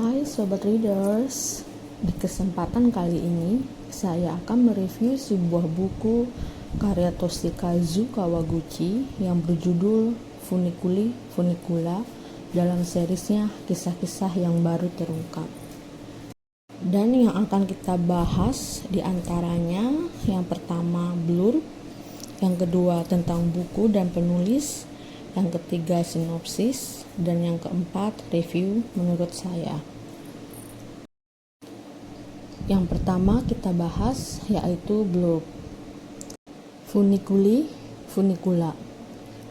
Hai Sobat Readers, di kesempatan kali ini saya akan mereview sebuah buku karya Toshikazu Kawaguchi yang berjudul Funikuli Funikula dalam serisnya Kisah-Kisah yang Baru Terungkap. Dan yang akan kita bahas diantaranya yang pertama blurb, yang kedua tentang buku dan penulis, yang ketiga sinopsis, dan yang keempat review menurut saya. Yang pertama kita bahas yaitu blurb. Funikuli Funikula,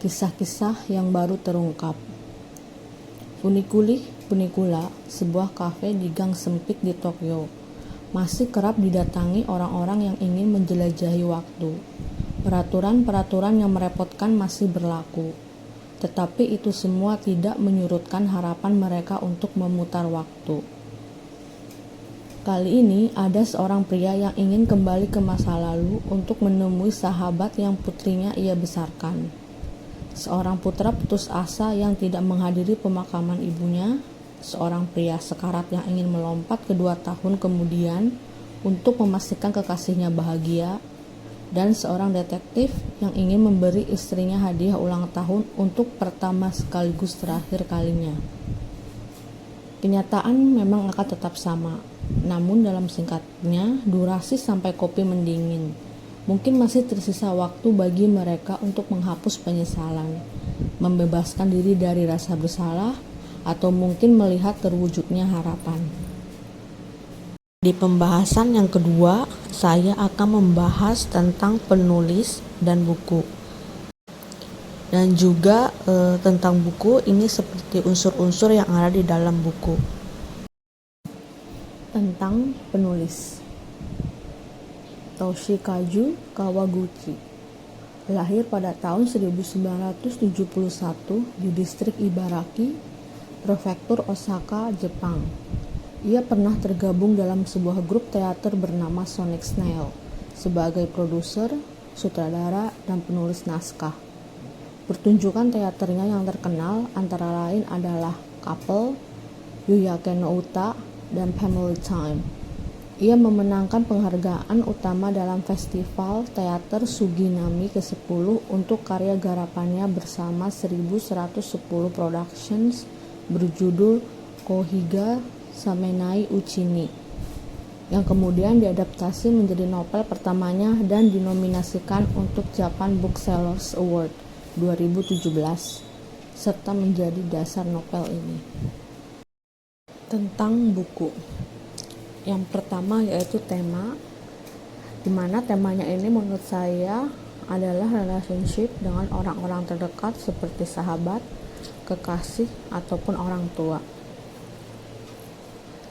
kisah-kisah yang baru terungkap. Funikuli Funikula, sebuah kafe di gang sempit di Tokyo, masih kerap didatangi orang-orang yang ingin menjelajahi waktu. Peraturan-peraturan yang merepotkan masih berlaku, tetapi itu semua tidak menyurutkan harapan mereka untuk memutar waktu. Kali ini ada seorang pria yang ingin kembali ke masa lalu untuk menemui sahabat yang putrinya ia besarkan. Seorang putra putus asa yang tidak menghadiri pemakaman ibunya, seorang pria sekarat yang ingin melompat ke 2 tahun kemudian untuk memastikan kekasihnya bahagia, dan seorang detektif yang ingin memberi istrinya hadiah ulang tahun untuk pertama sekaligus terakhir kalinya. Kenyataan memang akan tetap sama, namun dalam singkatnya, durasi sampai kopi mendingin. Mungkin masih tersisa waktu bagi mereka untuk menghapus penyesalan, membebaskan diri dari rasa bersalah, atau mungkin melihat terwujudnya harapan. Di pembahasan yang kedua, saya akan membahas tentang penulis dan buku. Dan juga tentang buku ini seperti unsur-unsur yang ada di dalam buku. Tentang penulis. Toshikazu Kawaguchi lahir pada tahun 1971 di distrik Ibaraki, prefektur Osaka, Jepang. Ia pernah tergabung dalam sebuah grup teater bernama Sonic Snail sebagai produser, sutradara, dan penulis naskah. Pertunjukan teaternya yang terkenal antara lain adalah Couple, Yuyake no Uta, dan Family Time. Ia memenangkan penghargaan utama dalam Festival Teater Suginami ke-10 untuk karya garapannya bersama 1110 Productions berjudul Kohiga Samenai Uchini, yang kemudian diadaptasi menjadi novel pertamanya dan dinominasikan untuk Japan Booksellers Award 2017 serta menjadi dasar novel ini. Tentang buku, yang pertama yaitu tema, dimana temanya ini menurut saya adalah relationship dengan orang-orang terdekat seperti sahabat, kekasih, ataupun orang tua.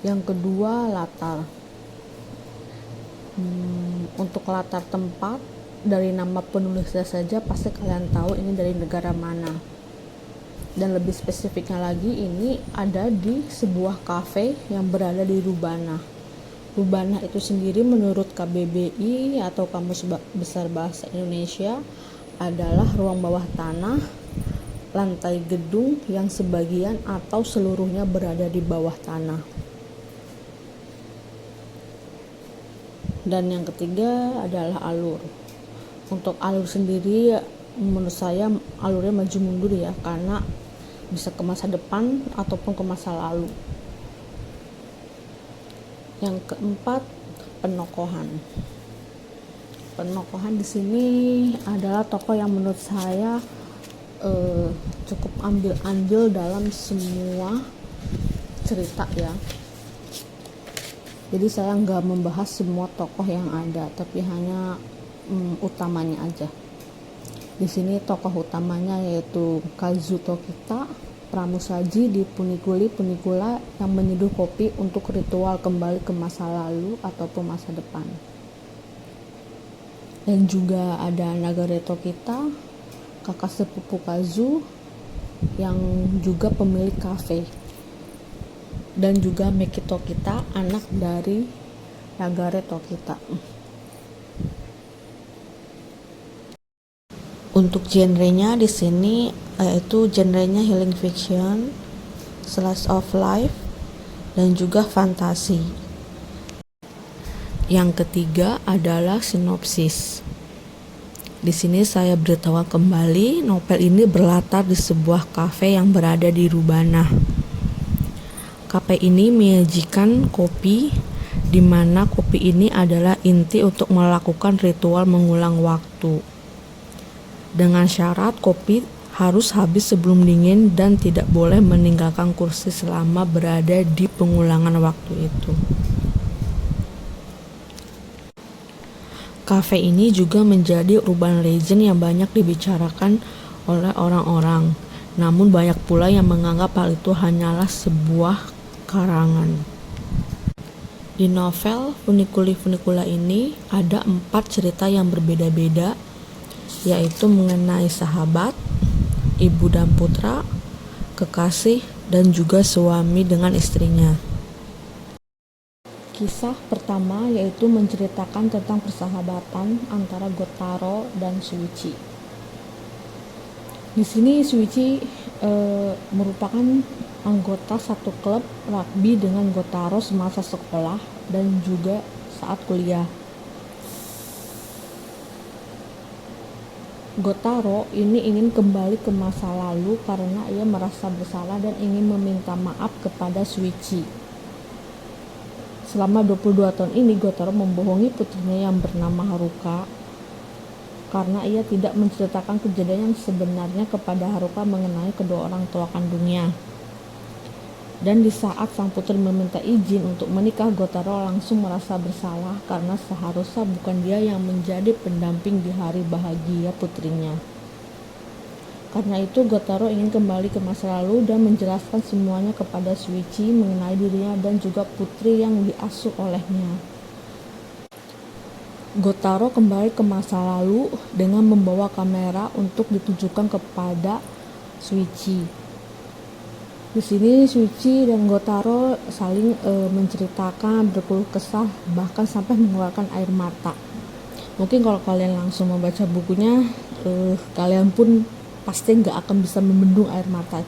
Yang kedua latar. Untuk latar tempat, dari nama penulisnya saja pasti kalian tahu ini dari negara mana. Dan lebih spesifiknya lagi, ini ada di sebuah kafe yang berada di Rubana. Rubana itu sendiri menurut KBBI atau Kamus Besar Bahasa Indonesia adalah ruang bawah tanah, lantai gedung yang sebagian atau seluruhnya berada di bawah tanah. Dan yang ketiga adalah alur. Untuk alur sendiri menurut saya alurnya maju mundur ya, karena bisa ke masa depan ataupun ke masa lalu. Yang keempat, penokohan. Penokohan di sini adalah tokoh yang menurut saya cukup ambil-andil dalam semua cerita ya. Jadi saya nggak membahas semua tokoh yang ada, tapi hanya utamanya aja. Di sini tokoh utamanya yaitu Kazuto Kita, pramusaji di Funikuli Funikula yang menyeduh kopi untuk ritual kembali ke masa lalu ataupun masa depan. Dan juga ada Nagareto Kita, kakak sepupu Kazu yang juga pemilik kafe. Dan juga Mekito Kita, anak dari Nagareto Kita. Untuk genrenya di sini yaitu genrenya healing fiction, slice of life, dan juga fantasi. Yang ketiga adalah sinopsis. Di sini saya beritahu kembali, novel ini berlatar di sebuah kafe yang berada di Rubana. Kafe ini menyajikan kopi, di mana kopi ini adalah inti untuk melakukan ritual mengulang waktu. Dengan syarat kopi harus habis sebelum dingin dan tidak boleh meninggalkan kursi selama berada di pengulangan waktu itu. Kafe ini juga menjadi urban legend yang banyak dibicarakan oleh orang-orang. Namun banyak pula yang menganggap hal itu hanyalah sebuah karangan. Di novel Funiculi-Funicula ini ada 4 cerita yang berbeda-beda, yaitu mengenai sahabat, ibu dan putra, kekasih, dan juga suami dengan istrinya. Kisah pertama yaitu menceritakan tentang persahabatan antara Gotaro dan Shuichi. Di sini Shuichi merupakan anggota satu klub rugby dengan Gotaro semasa sekolah dan juga saat kuliah. Gotaro ini ingin kembali ke masa lalu karena ia merasa bersalah dan ingin meminta maaf kepada Shuichi. Selama 22 tahun ini Gotaro membohongi putrinya yang bernama Haruka karena ia tidak menceritakan kejadian yang sebenarnya kepada Haruka mengenai kedua orang tua kandungnya. Dan di saat sang putri meminta izin untuk menikah, Gotaro langsung merasa bersalah karena seharusnya bukan dia yang menjadi pendamping di hari bahagia putrinya. Karena itu Gotaro ingin kembali ke masa lalu dan menjelaskan semuanya kepada Shuichi mengenai dirinya dan juga putri yang diasuh olehnya. Gotaro kembali ke masa lalu dengan membawa kamera untuk ditujukan kepada Shuichi. Di sini Shuichi dan Gotaro saling menceritakan, berkeluh kesah, bahkan sampai mengeluarkan air mata. Mungkin kalau kalian langsung membaca bukunya, kalian pun pasti nggak akan bisa membendung air mata.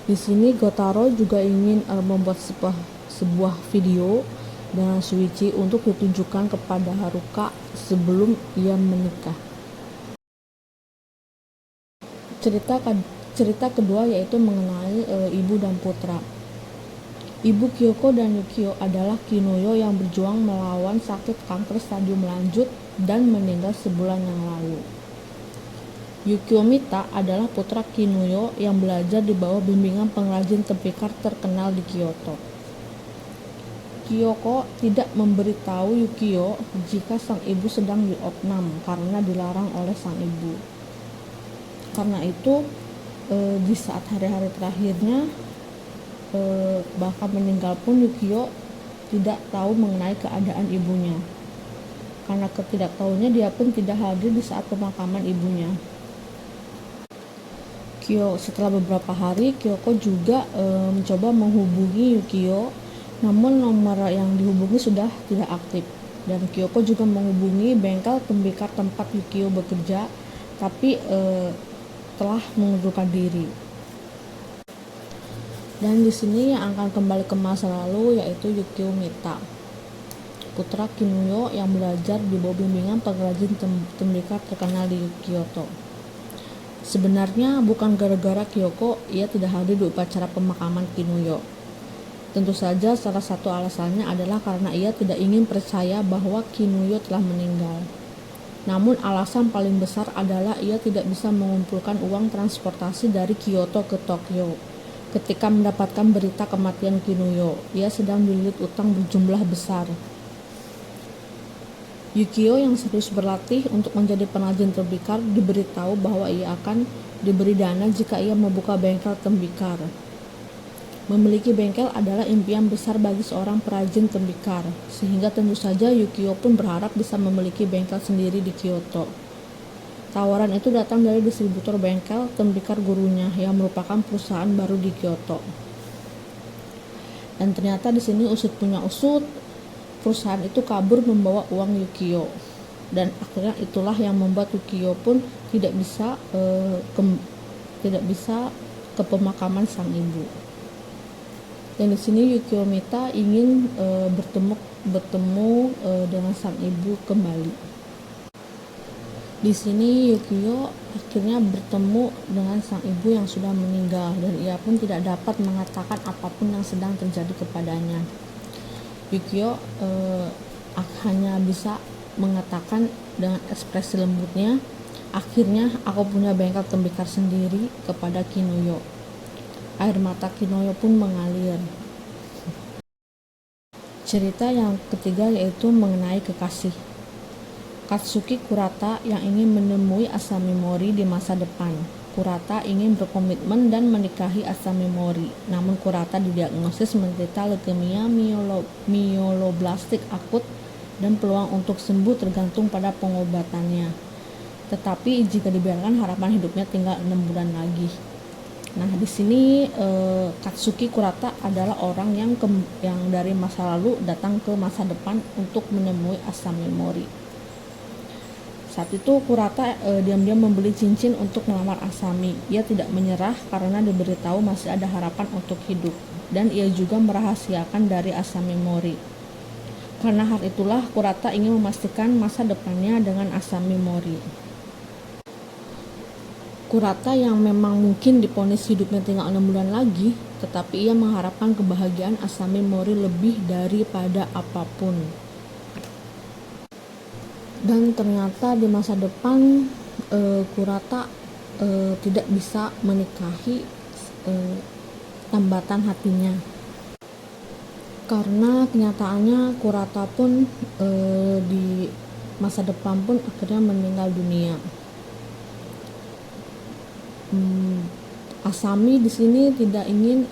Di sini Gotaro juga ingin membuat sebuah video dengan Shuichi untuk ditunjukkan kepada Haruka sebelum ia menikah. Cerita kedua yaitu mengenai ibu dan putra. Ibu Kyoko dan Yukio adalah Kinuyo yang berjuang melawan sakit kanker stadium lanjut dan meninggal sebulan yang lalu. Yukio Mita adalah putra Kinuyo yang belajar di bawah bimbingan pengrajin tembikar terkenal di Kyoto. Kyoko tidak memberitahu Yukio jika sang ibu sedang diopnam karena dilarang oleh sang ibu. Karena itu di saat hari-hari terakhirnya bahkan meninggal pun Yukio tidak tahu mengenai keadaan ibunya. Karena ketidaktahuannya dia pun tidak hadir di saat pemakaman ibunya. Setelah beberapa hari Kyoko juga mencoba menghubungi Yukio, namun nomor yang dihubungi sudah tidak aktif. Dan Kyoko juga menghubungi bengkel tembikar tempat Yukio bekerja, tapi telah mengundurkan diri. Dan di sini yang akan kembali ke masa lalu yaitu Yukio Mita, putra Kinuyo yang belajar di bawah bimbingan pengrajin tembikar terkenal di Kyoto. Sebenarnya bukan gara-gara Kyoko ia tidak hadir di upacara pemakaman Kinuyo. Tentu saja salah satu alasannya adalah karena ia tidak ingin percaya bahwa Kinuyo telah meninggal. Namun alasan paling besar adalah ia tidak bisa mengumpulkan uang transportasi dari Kyoto ke Tokyo. Ketika mendapatkan berita kematian Kinuyo, ia sedang dililit utang berjumlah besar. Yukio yang serius berlatih untuk menjadi pengrajin tembikar diberitahu bahwa ia akan diberi dana jika ia membuka bengkel tembikar. Memiliki bengkel adalah impian besar bagi seorang perajin tembikar, sehingga tentu saja Yukio pun berharap bisa memiliki bengkel sendiri di Kyoto. Tawaran itu datang dari distributor bengkel tembikar gurunya yang merupakan perusahaan baru di Kyoto. Dan ternyata di sini usut punya usut, perusahaan itu kabur membawa uang Yukio. Dan akhirnya itulah yang membuat Yukio pun tidak bisa ke pemakaman sang ibu. Dan di sini Yukio Mita ingin bertemu dengan sang ibu kembali. Di sini Yukio akhirnya bertemu dengan sang ibu yang sudah meninggal dan ia pun tidak dapat mengatakan apapun yang sedang terjadi kepadanya. Yukio hanya bisa mengatakan dengan ekspresi lembutnya, "Akhirnya aku punya bengkel tembikar sendiri," kepada Kinoyo. Air mata Kinoyo pun mengalir. Cerita yang ketiga yaitu mengenai kekasih. Katsuki Kurata yang ingin menemui Asami Mori di masa depan. Kurata ingin berkomitmen dan menikahi Asami Mori, namun Kurata didiagnosis menderita leukemia myeloblastik akut dan peluang untuk sembuh tergantung pada pengobatannya. Tetapi jika dibiarkan, harapan hidupnya tinggal 6 bulan lagi. Nah, di sini Katsuki Kurata adalah orang yang dari masa lalu datang ke masa depan untuk menemui Asami Mori. Saat itu Kurata diam-diam membeli cincin untuk melamar Asami. Ia tidak menyerah karena diberitahu masih ada harapan untuk hidup, dan ia juga merahasiakan dari Asami Mori. Karena hal itulah Kurata ingin memastikan masa depannya dengan Asami Mori. Kurata yang memang mungkin divonis hidupnya tinggal 6 bulan lagi, tetapi ia mengharapkan kebahagiaan Asami Mori lebih daripada apapun. Dan ternyata di masa depan Kurata tidak bisa menikahi tambatan hatinya, karena kenyataannya Kurata pun di masa depan pun akhirnya meninggal dunia. Asami di sini tidak ingin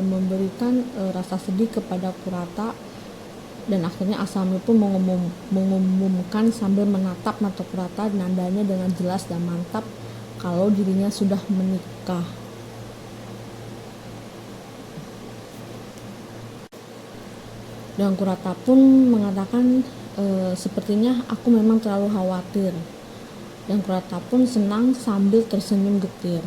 memberikan rasa sedih kepada Kurata, dan akhirnya Asami pun mengumumkan sambil menatap mata Kurata, nandanya dengan jelas dan mantap kalau dirinya sudah menikah. Dan Kurata pun mengatakan, "Sepertinya aku memang terlalu khawatir." Dan Kurata pun senang sambil tersenyum getir.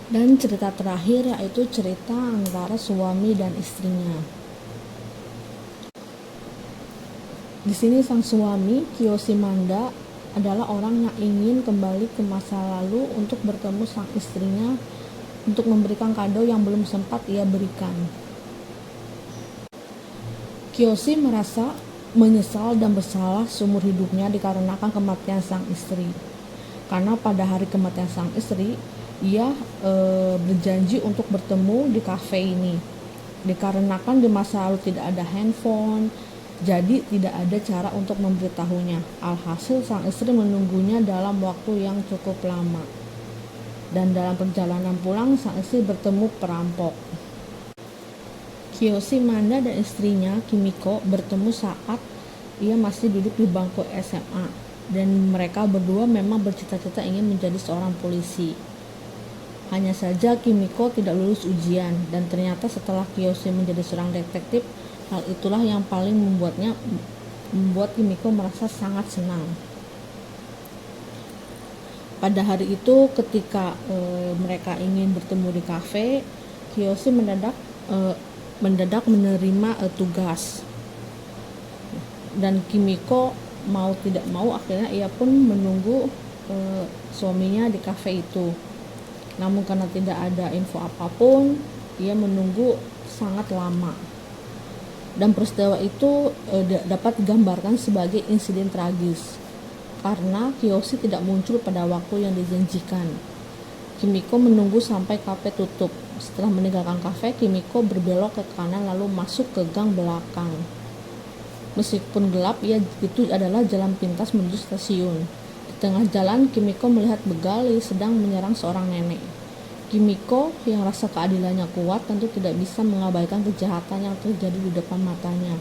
Dan cerita terakhir yaitu cerita antara suami dan istrinya. Di sini sang suami, Kiyoshi Manda, adalah orang yang ingin kembali ke masa lalu untuk bertemu sang istrinya untuk memberikan kado yang belum sempat ia berikan. Kiyoshi merasa menyesal dan bersalah seumur hidupnya dikarenakan kematian sang istri. Karena pada hari kematian sang istri, ia berjanji untuk bertemu di kafe ini. Dikarenakan di masa lalu tidak ada handphone, jadi tidak ada cara untuk memberitahunya. Alhasil sang istri menunggunya dalam waktu yang cukup lama. Dan dalam perjalanan pulang, sang istri bertemu perampok. Kiyoshi Manda dan istrinya Kimiko bertemu saat ia masih duduk di bangku SMA, dan mereka berdua memang bercita-cita ingin menjadi seorang polisi. Hanya saja Kimiko tidak lulus ujian, dan ternyata setelah Kiyoshi menjadi seorang detektif, hal itulah yang paling membuat Kimiko merasa sangat senang. Pada hari itu ketika mereka ingin bertemu di kafe, Kiyoshi mendadak menerima tugas, dan Kimiko mau tidak mau akhirnya ia pun menunggu suaminya di kafe itu. Namun karena tidak ada info apapun, ia menunggu sangat lama. Dan peristiwa itu dapat digambarkan sebagai insiden tragis, karena Kiyoshi tidak muncul pada waktu yang dijanjikan. Kimiko menunggu sampai kafe tutup. Setelah meninggalkan kafe, Kimiko berbelok ke kanan lalu masuk ke gang belakang. Meskipun gelap, itu adalah jalan pintas menuju stasiun. Di tengah jalan, Kimiko melihat begal sedang menyerang seorang nenek. Kimiko yang rasa keadilannya kuat tentu tidak bisa mengabaikan kejahatan yang terjadi di depan matanya.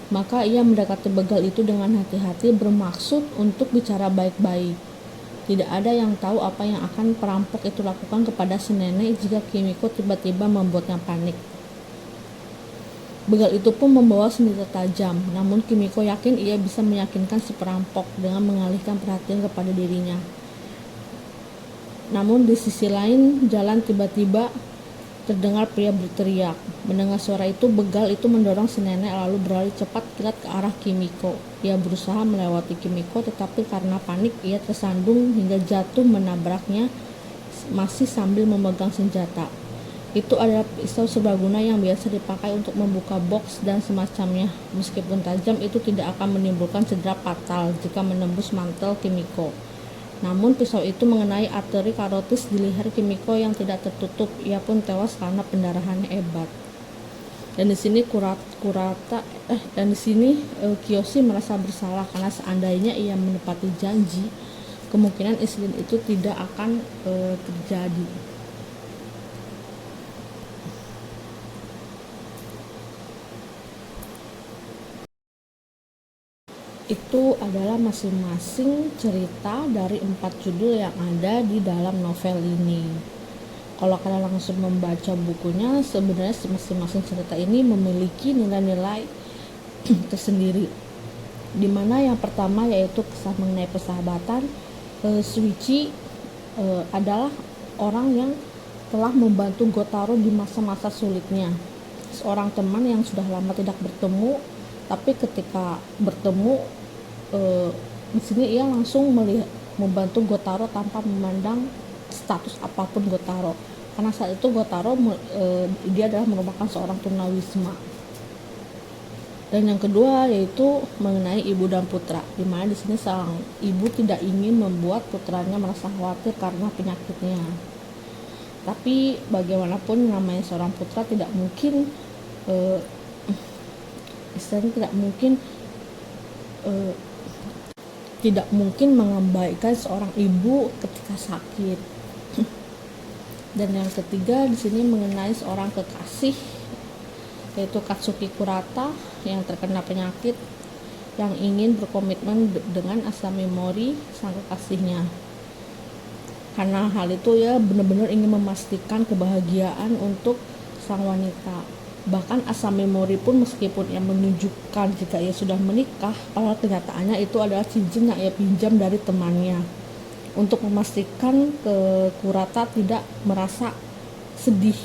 Maka ia mendekati begal itu dengan hati-hati, bermaksud untuk bicara baik-baik. Tidak ada yang tahu apa yang akan perampok itu lakukan kepada si nenek jika Kimiko tiba-tiba membuatnya panik. Begal itu pun membawa senjata tajam, namun Kimiko yakin ia bisa meyakinkan si perampok dengan mengalihkan perhatian kepada dirinya. Namun di sisi lain jalan tiba-tiba terdengar pria berteriak. Mendengar suara itu, begal itu mendorong si nenek lalu berlari cepat kilat ke arah Kimiko. Ia berusaha melewati Kimiko, tetapi karena panik ia tersandung hingga jatuh menabraknya masih sambil memegang senjata. Itu adalah pisau serbaguna yang biasa dipakai untuk membuka box dan semacamnya. Meskipun tajam, itu tidak akan menimbulkan cedera fatal jika menembus mantel Kimiko. Namun pisau itu mengenai arteri karotis di leher Kimiko yang tidak tertutup. Ia pun tewas karena pendarahannya hebat. Dan di sini Kiyoshi merasa bersalah karena seandainya ia menepati janji, kemungkinan insiden itu tidak akan terjadi. Itu adalah masing-masing cerita dari 4 judul yang ada di dalam novel ini. Kalau kalian langsung membaca bukunya, sebenarnya masing-masing cerita ini memiliki nilai-nilai tersendiri. Dimana yang pertama yaitu kisah mengenai persahabatan. Shuichi adalah orang yang telah membantu Gotaro di masa-masa sulitnya. Seorang teman yang sudah lama tidak bertemu, tapi ketika bertemu di sini ia langsung membantu Gotaro tanpa memandang status apapun Gotaro, karena saat itu Gotaro dia adalah merupakan seorang tunawisma. Dan yang kedua yaitu mengenai ibu dan putra, di mana di sini sang ibu tidak ingin membuat putranya merasa khawatir karena penyakitnya. Tapi bagaimanapun namanya seorang putra tidak mungkin tidak mungkin mengabaikan seorang ibu ketika sakit. Dan yang ketiga di sini mengenai seorang kekasih yaitu Katsuki Kurata yang terkena penyakit yang ingin berkomitmen dengan Asami Mori sang kekasihnya. Karena hal itu ya benar-benar ingin memastikan kebahagiaan untuk sang wanita. Bahkan Asami Mori pun meskipun ia menunjukkan jika ia sudah menikah, padahal kenyataannya itu adalah cincin yang ia pinjam dari temannya untuk memastikan Kurata tidak merasa sedih.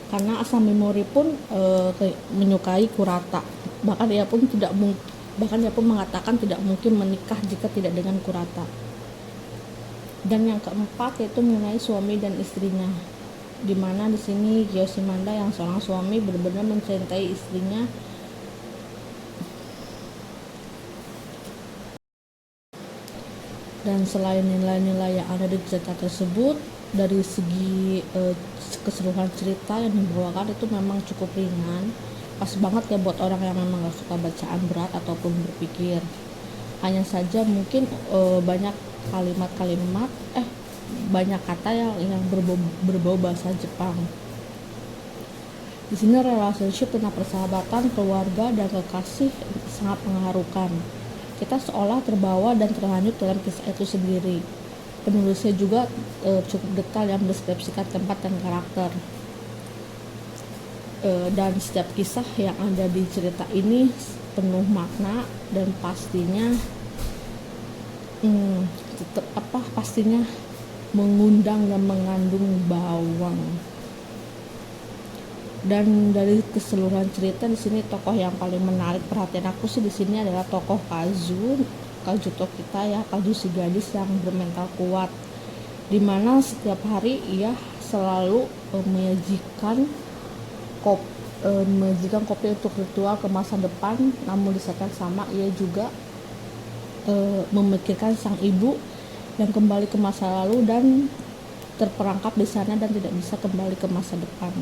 Karena Asami Mori pun menyukai Kurata. Bahkan dia pun mengatakan tidak mungkin menikah jika tidak dengan Kurata. Dan yang keempat yaitu mengenai suami dan istrinya, di mana di sini Kiyoshi Manda yang seorang suami benar-benar mencintai istrinya. Dan selain nilai-nilai yang ada di cerita tersebut, dari segi keseluruhan cerita yang dibawakan itu memang cukup ringan, pas banget ya buat orang yang memang gak suka bacaan berat ataupun berpikir. Hanya saja mungkin banyak banyak kata yang berbau bahasa Jepang. Di sini relationship tentang persahabatan, keluarga, dan kekasih sangat mengharukan. Kita seolah terbawa dan terhanyut dalam kisah itu sendiri. Penulisnya juga cukup detail yang mendeskripsikan tempat dan karakter. Dan setiap kisah yang ada di cerita ini penuh makna dan pastinya mengundang dan mengandung bawang. Dan dari keseluruhan cerita di sini tokoh yang paling menarik perhatian aku sih di sini adalah tokoh Kazuto kita ya, Kazu si gadis yang bermental kuat, dimana setiap hari ia selalu menyajikan kopi untuk ritual ke masa depan. Namun di saat yang sama ia juga memikirkan sang ibu yang kembali ke masa lalu dan terperangkap di sana dan tidak bisa kembali ke masa depan.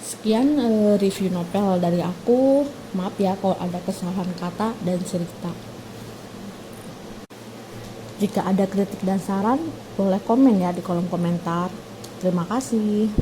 Sekian review novel dari aku. Maaf ya kalau ada kesalahan kata dan cerita. Jika ada kritik dan saran, boleh komen ya di kolom komentar. Terima kasih.